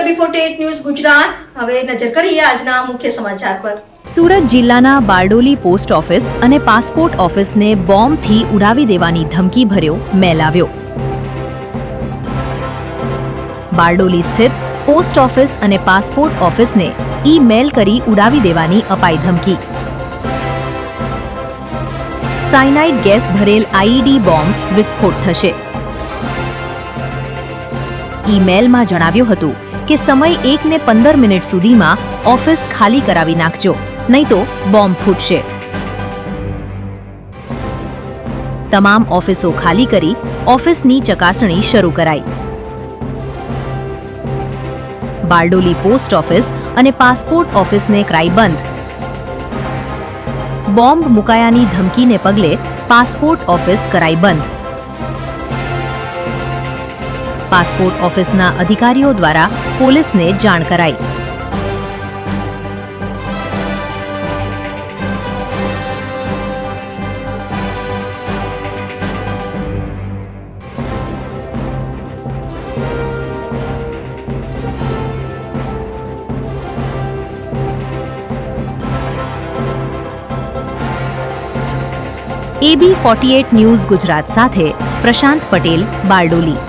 AB48 news Gujarat. હવે નજર કરીએ આજના મુખ્ય સમાચાર પર. સુરત જિલ્લાના બારડોલી પોસ્ટ ઓફિસ અને પાસપોર્ટ ઓફિસને બોમ્બથી ઉડાવી દેવાની ધમકી ભર્યો મેલ આવ્યો. બારડોલી સ્થિત પોસ્ટ ઓફિસ અને પાસપોર્ટ ઓફિસને ઈ-મેલ કરી ઉડાવી દેવાની અપાઈ ધમકી. સાયનાઇડ ગેસ ભરેલ આઈઈડી બોમ્બ વિસ્ફોટ થશે. ઈ-મેલમાં જણાવ્યું હતું કે સમય 1:15 સુધીમાં ઓફિસ ખાલી કરાવી નાખજો, નહીં તો બોમ્બ ફૂટશે. તમામ ઓફિસો ખાલી કરી ઓફિસની ચકાસણી શરૂ કરાઈ. બારડોલી પોસ્ટ ઓફિસ અને પાસપોર્ટ ઓફિસને કરાઈ બંધ. બોમ્બ મુકાયાની ધમકીને પગલે પાસપોર્ટ ઓફિસ કરાઈ બંધ. પાસપોર્ટ ઓફિસના અધિકારીઓ દ્વારા પોલીસને જાણ કરાઈ. AB48 ન્યૂઝ ગુજરાત સાથે પ્રશાંત પટેલ, બારડોલી.